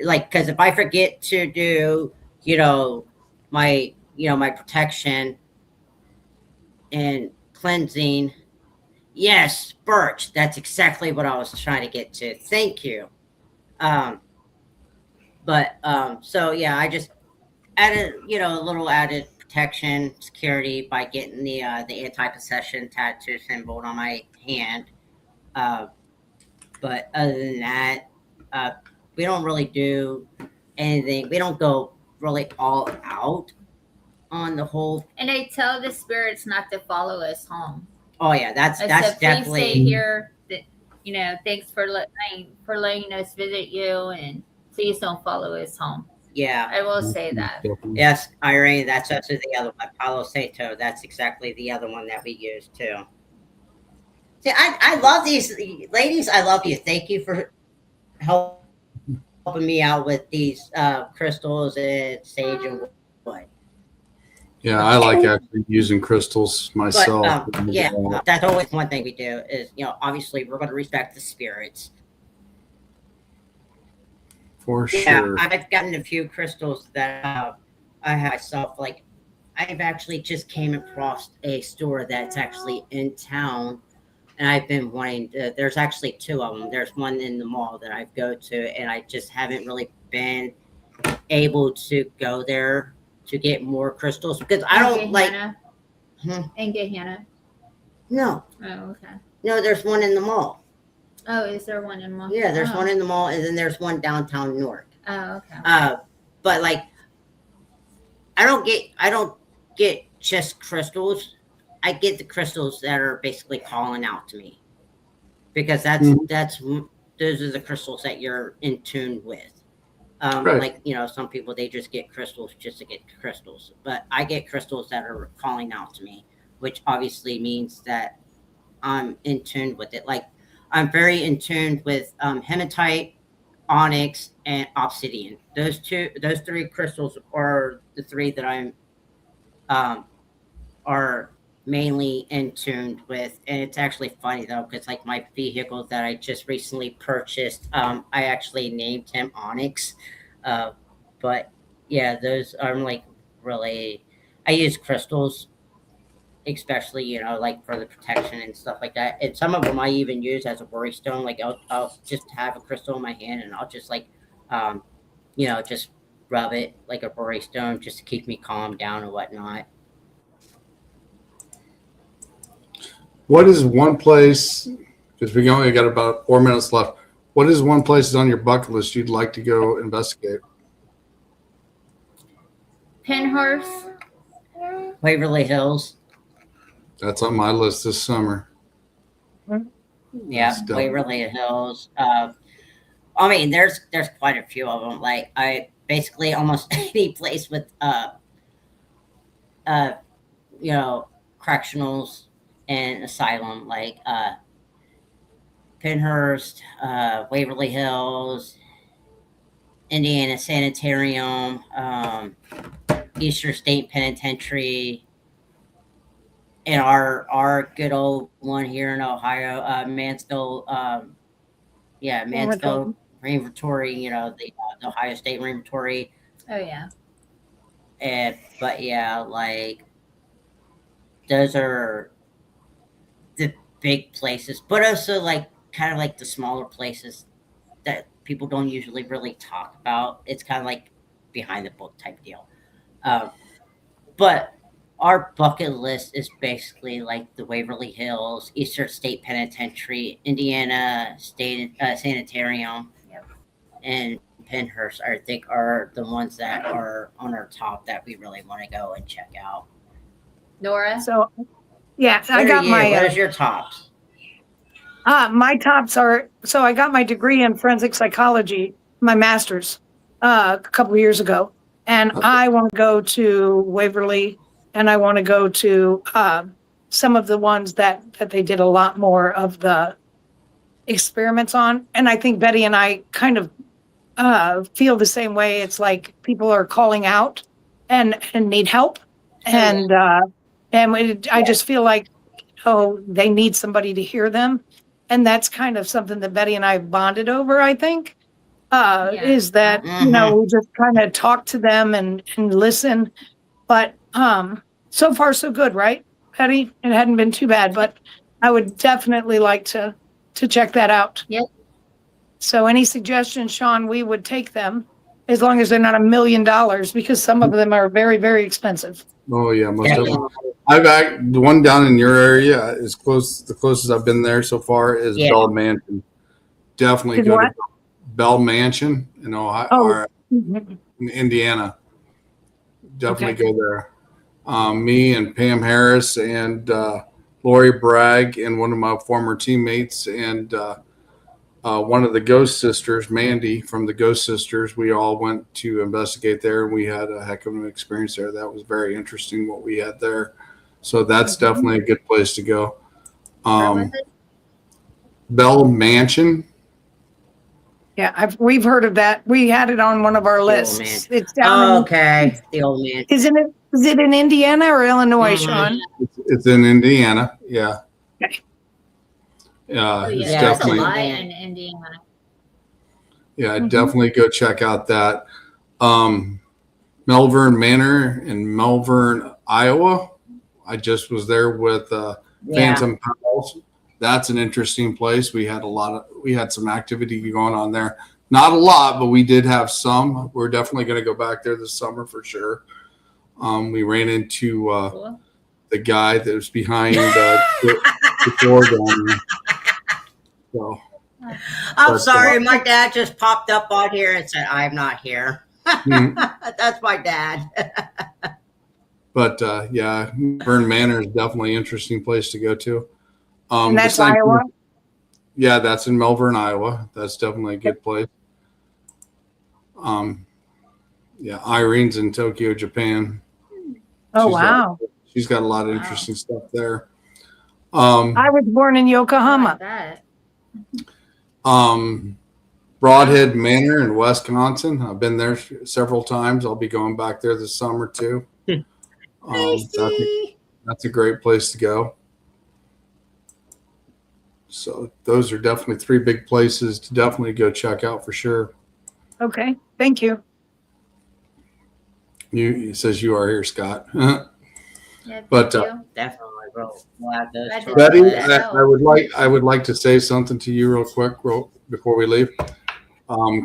Like, because if I forget to do, my protection and cleansing, yes, birch. That's exactly what I was trying to get to. Thank you. Um, so yeah, I just added, a little added protection, security by getting the anti-possession tattoo symbol on my hand. Uh, But other than that, uh, we don't really do anything. We don't go really all out on the whole. And I tell the spirits not to follow us home. Oh yeah, that's I said, please definitely stay here. Thanks for letting us visit you, and please don't follow us home. yeah. I will say that. Yes, Irene, that's also the other one. Palo Santo, that's exactly the other one that we use too. See, I love these ladies. I love you. Thank you for helping me out with these crystals and sage and wood. Yeah, I like actually using crystals But myself. that's always one thing we do is obviously we're going to respect the spirits. For Yeah, sure. I've gotten a few crystals that I have myself. Like, I've actually just came across a store that's actually in town, and I've been wanting to. There's actually two of them. There's one in the mall that I go to, and I just haven't really been able to go there to get more crystals because I don't like. And get Hannah. No. Oh, okay. No, there's one in the mall. Oh, is there one in mall? Yeah, there's one in the mall, and then there's one downtown Newark. Oh, okay. But like, I don't get just crystals. I get the crystals that are basically calling out to me, because those are the crystals that you're in tune with. Right. Like, some people, they just get crystals just to get crystals, but I get crystals that are calling out to me, which obviously means that I'm in tune with it. Like, I'm very in tune with hematite, onyx, and obsidian. Those three crystals are the three that I'm are mainly in tune with. And it's actually funny though, because like my vehicle that I just recently purchased, I actually named him Onyx. But yeah, those are like really, I use crystals especially, you know, like for the protection and stuff like that. And some of them I even use as a worry stone. Like I'll just have a crystal in my hand and I'll just like, you know, just rub it like a worry stone just to keep me calm down and whatnot. What is one place, because we only got about 4 minutes left, what is one place on your bucket list you'd like to go investigate? Penhurst. Waverly Hills. That's on my list this summer. Yeah, Stuff. Waverly Hills. I mean, there's quite a few of them. Like I basically almost any place with you know, correctionals and asylum, like Penhurst, Waverly Hills, Indiana Sanitarium, Eastern State Penitentiary, and our good old one here in Ohio, Mansfield, Mansfield Inventory, you know, the Ohio State Inventory. Oh yeah. But yeah, like those are the big places, but also like kind of like the smaller places that people don't usually really talk about. It's kind of like behind the book type deal. But our bucket list is basically like the Waverly Hills, Eastern State Penitentiary, Indiana State Sanitarium, and Penhurst. I think are the ones that are on our top that we really want to go and check out. Nora. So, yeah, What I got my. What is your tops? My tops are, so I got my degree in forensic psychology, my master's, a couple of years ago. And I want to go to Waverly and I want to go to some of the ones that they did a lot more of the experiments on. And I think Betty and I kind of feel the same way. It's like people are calling out and need help. And I just feel like, oh, they need somebody to hear them. And that's kind of something that Betty and I bonded over, I think, is that, you know, we just kind of talk to them and listen. But so far, so good, right, Betty? It hadn't been too bad, but I would definitely like to check that out. Yep. So any suggestions, Sean, we would take them as long as they're not $1 million, because some of them are very, very expensive. Oh yeah, most definitely. The one down in your area is close. The closest I've been there so far is Bell Mansion. Definitely go to Bell Mansion in Ohio or in Indiana. Definitely go there. Me and Pam Harris and Lori Bragg and one of my former teammates and one of the Ghost Sisters, Mandy from the Ghost Sisters. We all went to investigate there, and we had a heck of an experience there. That was very interesting what we had there. So that's definitely a good place to go. Bell Mansion. Yeah, we've heard of that. We had it on one of our lists. It's down. The old man. Is it in Indiana or Illinois, Sean? It's in Indiana. Yeah. Okay. It's There's definitely a lot in Indiana. Yeah, definitely go check out that Melbourne Manor in Melbourne, Iowa. I just was there with Phantom Pals. That's an interesting place. We had some activity going on there. Not a lot, but we did have some. We're definitely going to go back there this summer for sure. We ran into the guy that was behind the door down there. So, I'm sorry, my dad just popped up on here and said, I'm not here. That's my dad. But Melbourne Manor is definitely an interesting place to go to. And that's Iowa? Yeah, that's in Melbourne, Iowa. That's definitely a good place. Irene's in Tokyo, Japan. Oh, wow. She's got a lot of interesting stuff there. I was born in Yokohama. Broadhead Manor in Wisconsin. I've been there several times. I'll be going back there this summer too. That's a great place to go. So those are definitely 3 big places to definitely go check out for sure. Okay, thank you. It says you are here, Scott. Yeah, But definitely. we'll add those Glad to to our Betty, list. I would like to say something to you real quick before we leave.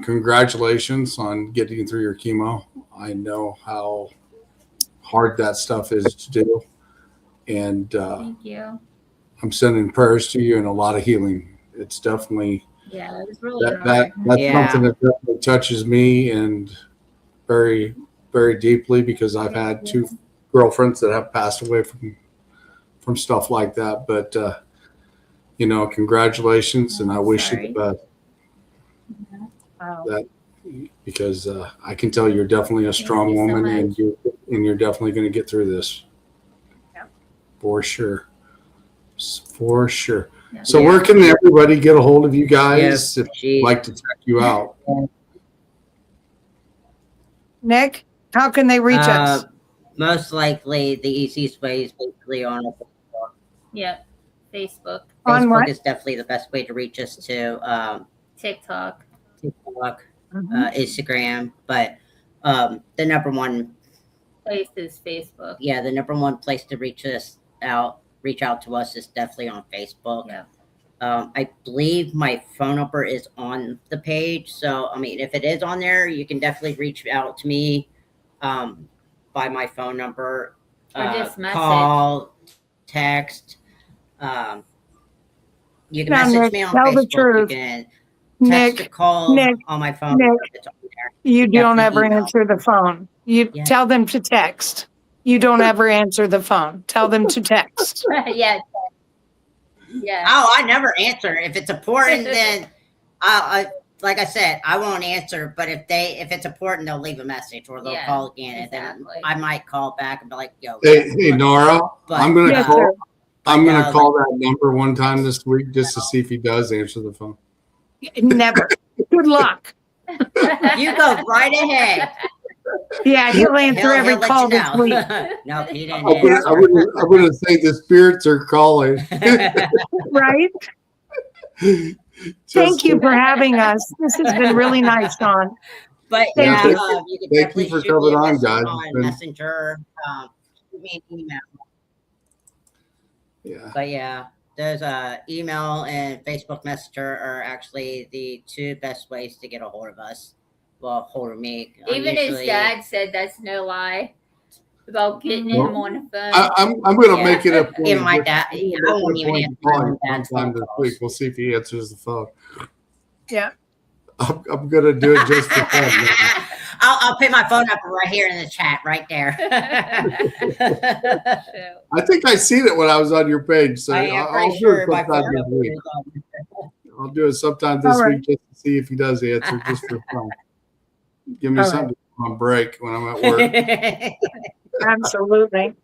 Congratulations on getting through your chemo. I know how hard that stuff is to do, and Thank you. I'm sending prayers to you and a lot of healing. It's definitely Yeah, it was really that's hard. something that definitely touches me and very, very deeply, because I've had two girlfriends that have passed away from stuff like that. But congratulations, and I wish you the best. Wow. That because I can tell you're definitely a strong you so woman, and much. you're definitely going to get through this. Yeah. For sure. For sure. Yeah. So where can everybody get a hold of you guys if She- they'd like to check you out? Nick, how can they reach us? Most likely, the easiest way is basically on Facebook. Yep. Facebook, On Facebook what? is definitely the best way to reach us to. TikTok. TikTok, Mhm. Instagram, but the number one, Place is Facebook. the number one place to reach out to us is definitely on Facebook. Yeah. I believe my phone number is on the page, so I mean, if it is on there, you can definitely reach out to me by my phone number, Or just message. call, text. You can Now, message Nick, me on tell the Facebook. truth. You can text or Nick, call Nick, on my phone. Nick. It's on there. you don't definitely ever email. answer the phone. You Yeah. tell them to text. You don't ever answer the phone. Tell them to text. Yeah. Yeah. Oh, I never answer. If it's important, then I like I said, I won't answer. But if it's important, they'll leave a message or they'll Yeah, call again, and then exactly. I might call back and be like, "Yo, Hey, Nora, But, I'm gonna Yes, call. sir. I'm gonna But, call that number one time this week just to see if he does answer the phone. Never. Good luck. you go right ahead." Yeah, he'll answer every He'll let call you this know. week. No, he didn't I'm gonna say the spirits are calling. answer. Right? Thank you for having us. This has been really nice, Sean. But Thank yeah, you. you can Thank you definitely for shoot me coming a on, message guys. on It's been- Messenger. Shoot me an email. Yeah. But yeah, there's email and Facebook Messenger are actually the two best ways to get a hold of us. Well, hold of me. I'm Even his usually- dad said that's no lie about getting Well, him on the phone. I'm gonna Yeah. make it a point. Even my dad, I won't even answer my own dad's sometime phone this calls. week. We'll see if he answers the phone. Yeah. I'm gonna do it just for fun. I'll put my phone number right here in the chat, right there. So, I think I seen it when I was on your page, so I am I'll pretty do sure it my sometime phone this number week. is on. I'll do it sometime this All right. week just to see if he does answer, just for fun. Give me All something on break when I'm at work. Absolutely.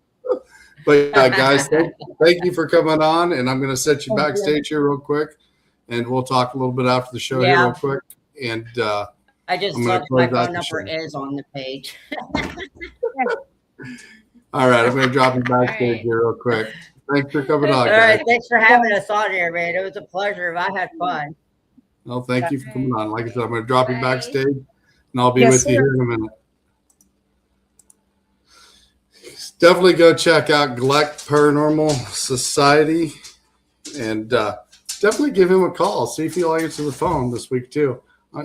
But guys, thank you for coming on, and I'm going to set you Thank you. backstage here real quick, and we'll talk a little bit after the show here Yeah. real quick. And I just I'm gonna looked. My close out phone the number show. is on the page. all right, I'm going to drop you backstage All right. here real quick. Thanks for coming on, All guys. right, thanks for having us on here, man. It was a pleasure. I had fun. Well, thank you for coming on. Like I said, I'm going to drop you Bye. backstage, and I'll be Yes, with you sir. here in a minute. Definitely go check out Glick Paranormal Society, and definitely give him a call. See if he'll answer the phone this week too. I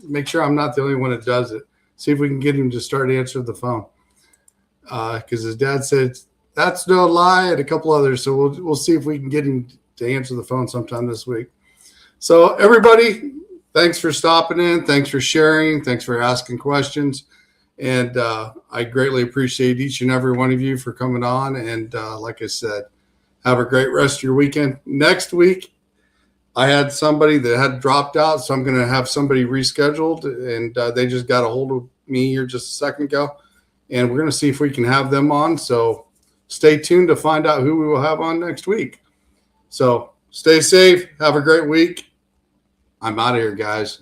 make sure I'm not the only one that does it. See if we can get him to start answering the phone, because his dad said that's no lie, and a couple others. So we'll see if we can get him to answer the phone sometime this week. So everybody, thanks for stopping in. Thanks for sharing. Thanks for asking questions. And I greatly appreciate each and every one of you for coming on. And like I said, have a great rest of your weekend. Next week, I had somebody that had dropped out, so I'm going to have somebody rescheduled. And they just got a hold of me here just a second ago. And we're going to see if we can have them on. So stay tuned to find out who we will have on next week. So stay safe. Have a great week. I'm out of here, guys.